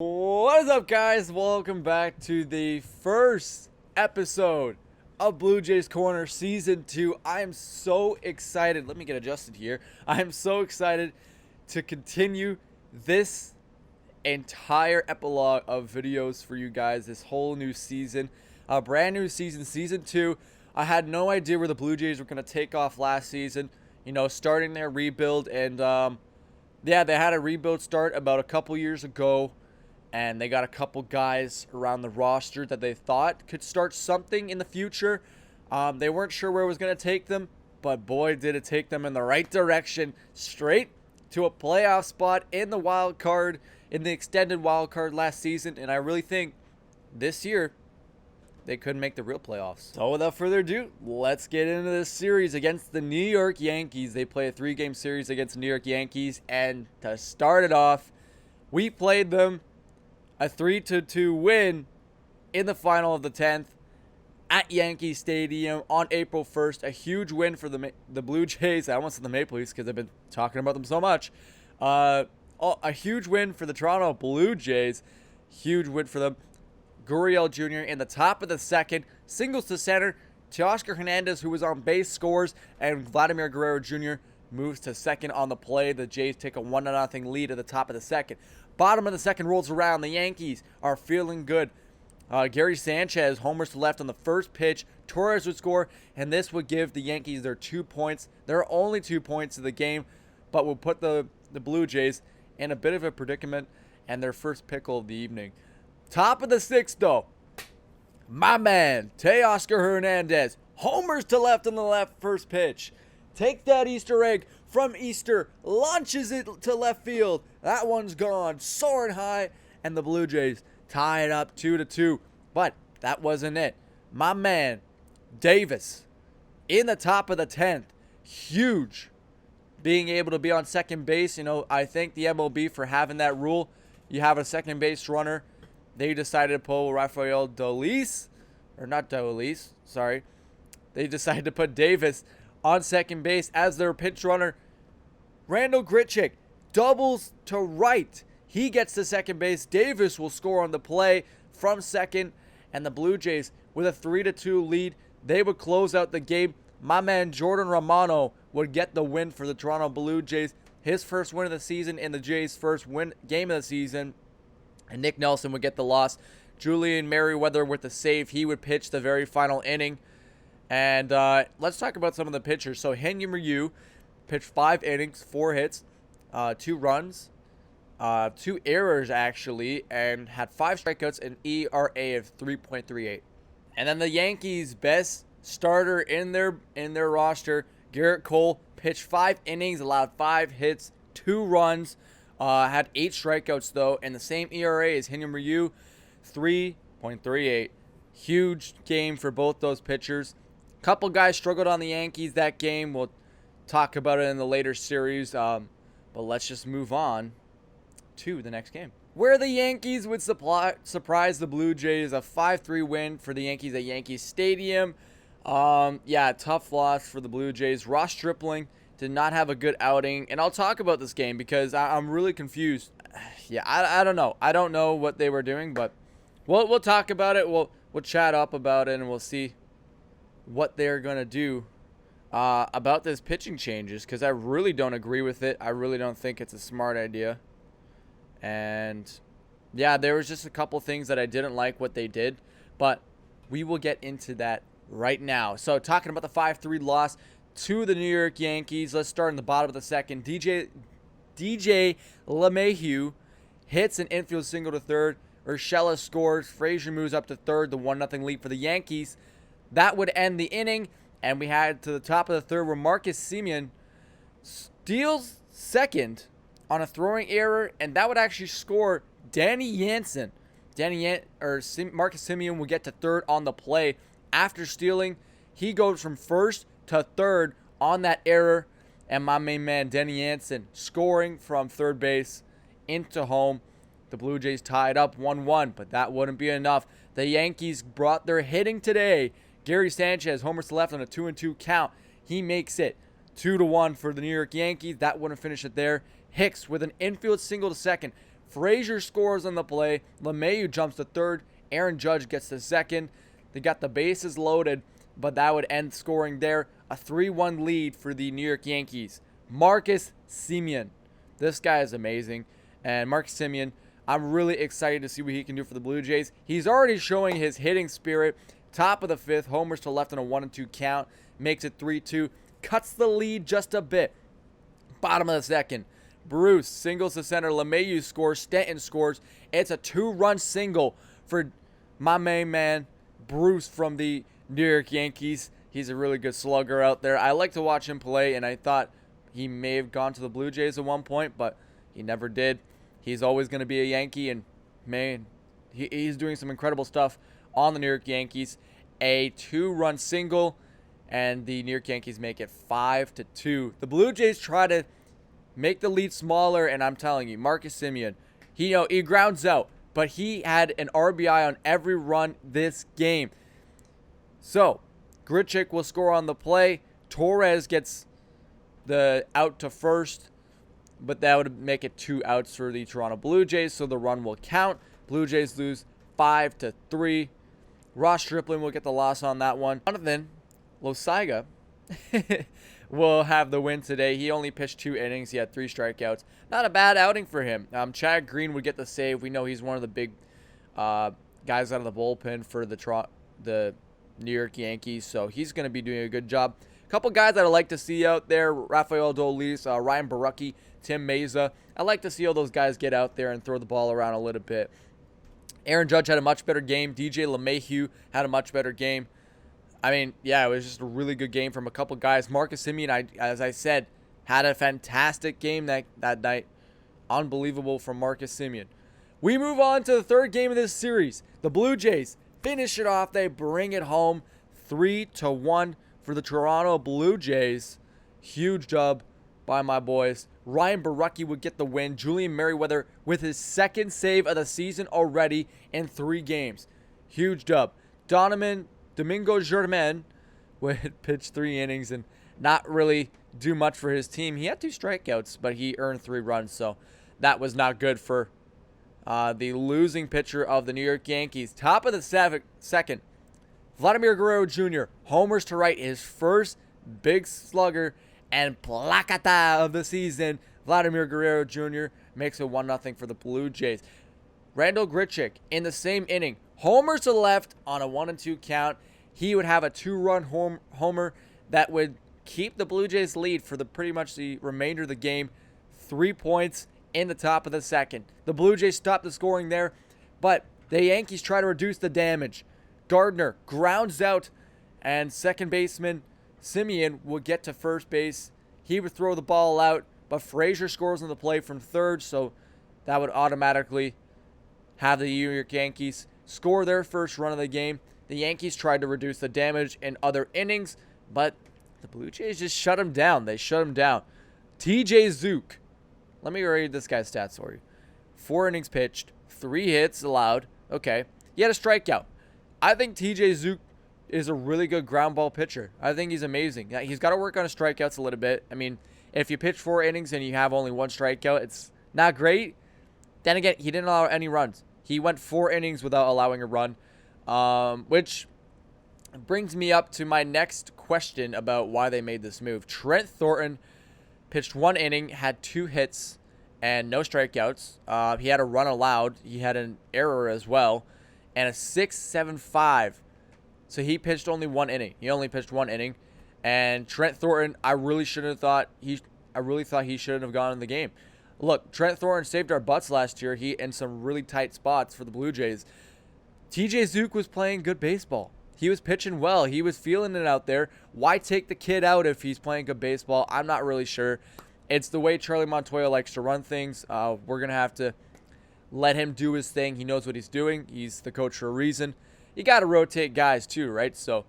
What is up, guys? Welcome back to the first episode of Blue Jays Corner Season 2. I am so excited. Let me get adjusted here. I am so excited to continue this entire epilogue of videos for you guys. This whole new season, a brand new season, Season 2. I had no idea where the Blue Jays were going to take off last season. You know, starting their rebuild. And, yeah, they had a rebuild start about a couple years ago. And they got a couple guys around the roster that they thought could start something in the future. They weren't sure where it was going to take them, but boy, did it take them in the right direction, straight to a playoff spot in the wild card, in the extended wild card last season. And I really think this year they could make the real playoffs. So without further ado, let's get into this series against the New York Yankees. They play a 3-game series against the New York Yankees, and to start it off, we played them a 3-2 win in the final of the 10th at Yankee Stadium on April 1st. A huge win for the Blue Jays. I almost said the Maple Leafs because I've been talking about them so much. A huge win for the Toronto Blue Jays. Huge win for them. Gurriel Jr. in the top of the second. Singles to center. Teoscar Hernandez, who was on base, scores. And Vladimir Guerrero Jr. moves to second on the play. The Jays take a 1-0 lead at the top of the second. Bottom of the second rolls around. The Yankees are feeling good. Gary Sanchez homers to left on the first pitch. Torres would score, and this would give the Yankees their 2 points. There are only 2 points in the game, but will put the Blue Jays in a bit of a predicament and their first pickle of the evening. Top of the sixth, though, my man, Teoscar Hernandez, homers to left on the left first pitch. Take that Easter egg from Easter, launches it to left field. That one's gone, soaring high, and the Blue Jays tie it up 2-2. But that wasn't it. My man, Davis, in the top of the 10th, huge, being able to be on second base. You know, I thank the MLB for having that rule. You have a second base runner. They decided to pull Rafael Dolis, or not Dolis, sorry. They decided to put Davis on second base as their pinch runner. Randall Grichuk doubles to right. He gets to second base. Davis will score on the play from second. And the Blue Jays, with a 3-2 lead, they would close out the game. My man Jordan Romano would get the win for the Toronto Blue Jays. His first win of the season and the Jays' first game of the season. And Nick Nelson would get the loss. Julian Merriweather with the save. He would pitch the very final inning. And let's talk about some of the pitchers. So Hanyu Ryu pitched 5 innings, 4 hits, 2 runs, 2 errors actually, and had 5 strikeouts and ERA of 3.38. And then the Yankees' best starter in their roster, Garrett Cole, pitched 5 innings, allowed 5 hits, 2 runs, had 8 strikeouts though, and the same ERA as Hanyu Ryu, 3.38. Huge game for both those pitchers. Couple guys struggled on the Yankees that game. We'll talk about it in the later series. But let's just move on to the next game, where the Yankees would surprise the Blue Jays. A 5-3 win for the Yankees at Yankee Stadium. Yeah, tough loss for the Blue Jays. Ross Stripling did not have a good outing. And I'll talk about this game because I'm really confused. Yeah, I don't know. I don't know what they were doing, but we'll talk about it. We'll chat up about it, and we'll see what they're going to do about this pitching changes, because I really don't agree with it. I really don't think it's a smart idea. And yeah, there was just a couple things that I didn't like what they did, but we will get into that right now. So talking about the 5-3 loss to the New York Yankees, let's start in the bottom of the second. DJ LeMahieu hits an infield single to third. Urshela scores. Frazier moves up to third, the 1-0 lead for the Yankees. That would end the inning, and we had to the top of the third where Marcus Semien steals second on a throwing error, and that would actually score Danny Jansen. Marcus Semien will get to third on the play after stealing. He goes from first to third on that error, and my main man Danny Jansen scoring from third base into home. The Blue Jays tied up 1-1, but that wouldn't be enough. The Yankees brought their hitting today. Gary Sanchez homers to left on a 2-2 count. He makes it 2-1 for the New York Yankees. That wouldn't finish it there. Hicks with an infield single to second. Frazier scores on the play. LeMahieu jumps to third. Aaron Judge gets to second. They got the bases loaded, but that would end scoring there. A 3-1 lead for the New York Yankees. Marcus Semien. This guy is amazing. And Marcus Semien, I'm really excited to see what he can do for the Blue Jays. He's already showing his hitting spirit. Top of the fifth, homers to left on a 1-2 count. Makes it 3-2. Cuts the lead just a bit. Bottom of the second, Bruce singles to center. LeMahieu scores. Stanton scores. It's a 2-run single for my main man, Bruce from the New York Yankees. He's a really good slugger out there. I like to watch him play, and I thought he may have gone to the Blue Jays at one point, but he never did. He's always going to be a Yankee, and man, he's doing some incredible stuff on the New York Yankees. A 2-run single, and the New York Yankees make it 5-2. The Blue Jays try to make the lead smaller, and I'm telling you, Marcus Semien, he grounds out, but he had an RBI on every run this game. So, Grichuk will score on the play. Torres gets the out to first, but that would make it 2 outs for the Toronto Blue Jays, so the run will count. Blue Jays lose 5-3. Ross Stripling will get the loss on that one. Jonathan Loaiza will have the win today. He only pitched 2 innings. He had 3 strikeouts. Not a bad outing for him. Chad Green would get the save. We know he's one of the big guys out of the bullpen for the New York Yankees, so he's going to be doing a good job. A couple guys that I like to see out there: Rafael Dolis, Ryan Borucki, Tim Meza. I like to see all those guys get out there and throw the ball around a little bit. Aaron Judge had a much better game. DJ LeMahieu had a much better game. I mean, yeah, it was just a really good game from a couple guys. Marcus Semien, as I said, had a fantastic game that night. Unbelievable from Marcus Semien. We move on to the third game of this series. The Blue Jays finish it off. They bring it home 3-1 for the Toronto Blue Jays. Huge dub by my boys. Ryan Borucki would get the win. Julian Merryweather with his second save of the season already in 3 games. Huge dub. Domingo Germain would pitch 3 innings and not really do much for his team. He had 2 strikeouts, but he earned 3 runs, so that was not good for the losing pitcher of the New York Yankees. Top of the second, Vladimir Guerrero Jr. homers to right, his first big slugger and placata of the season. Vladimir Guerrero Jr. makes it 1-0 for the Blue Jays. Randall Grichuk in the same inning, homers to left on a 1-2 count. He would have a 2-run homer that would keep the Blue Jays lead for pretty much the remainder of the game. 3 points in the top of the second. The Blue Jays stopped the scoring there, but the Yankees try to reduce the damage. Gardner grounds out, and second baseman Semien will get to first base. He would throw the ball out, but Frazier scores on the play from third, so that would automatically have the New York Yankees score their first run of the game. The Yankees tried to reduce the damage in other innings, but the Blue Jays just shut him down. They shut him down. TJ Zook. Let me read this guy's stats for you. 4 innings pitched, 3 hits allowed. Okay. He had a strikeout. I think TJ Zook is a really good ground ball pitcher. I think he's amazing. He's got to work on his strikeouts a little bit. I mean, if you pitch 4 innings and you have only 1 strikeout, it's not great. Then again, he didn't allow any runs. He went 4 innings without allowing a run, which brings me up to my next question about why they made this move. Trent Thornton pitched 1 inning, had 2 hits, and no strikeouts. He had a run allowed. He had an error as well, and a 6.75. So he pitched only 1 inning. He only pitched 1 inning. And Trent Thornton, I really thought he shouldn't have gone in the game. Look, Trent Thornton saved our butts last year. He in some really tight spots for the Blue Jays. TJ Zook was playing good baseball. He was pitching well. He was feeling it out there. Why take the kid out if he's playing good baseball? I'm not really sure. It's the way Charlie Montoya likes to run things. We're going to have to let him do his thing. He knows what he's doing. He's the coach for a reason. You got to rotate guys too, right? So,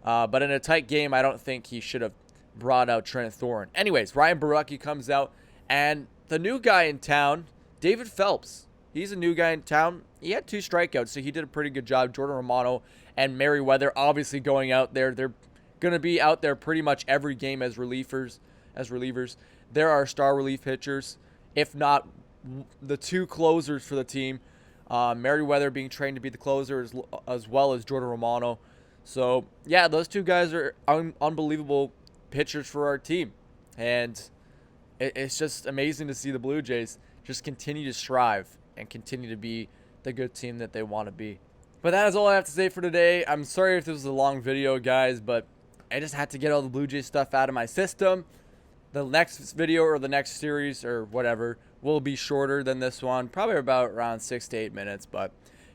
but in a tight game, I don't think he should have brought out Trent Thornton. Anyways, Ryan Borucki comes out, and the new guy in town, David Phelps. He's a new guy in town. He had 2 strikeouts, so he did a pretty good job. Jordan Romano and Merryweather obviously going out there. They're going to be out there pretty much every game as relievers. There are star relief pitchers. If not, the two closers for the team. Merriweather being trained to be the closer as well as Jordan Romano. So, yeah, those two guys are unbelievable pitchers for our team. And it's just amazing to see the Blue Jays just continue to strive and continue to be the good team that they want to be. But that is all I have to say for today. I'm sorry if this was a long video, guys, but I just had to get all the Blue Jays stuff out of my system. The next video or the next series or whatever will be shorter than this one, probably about around 6 to 8 minutes, but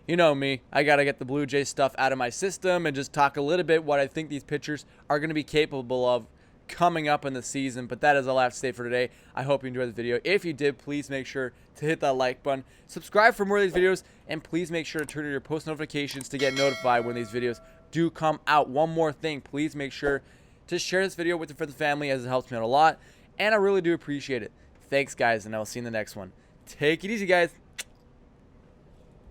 you know me, I got to get the Blue Jays stuff out of my system and just talk a little bit what I think these pitchers are going to be capable of coming up in the season. But that is all I have to say for today. I hope you enjoyed the video. If you did, please make sure to hit that like button, subscribe for more of these videos, and please make sure to turn on your post notifications to get notified when these videos do come out. One more thing, please make sure to share this video with your friends and family, as it helps me out a lot, and I really do appreciate it. Thanks, guys, and I will see you in the next one. Take it easy, guys.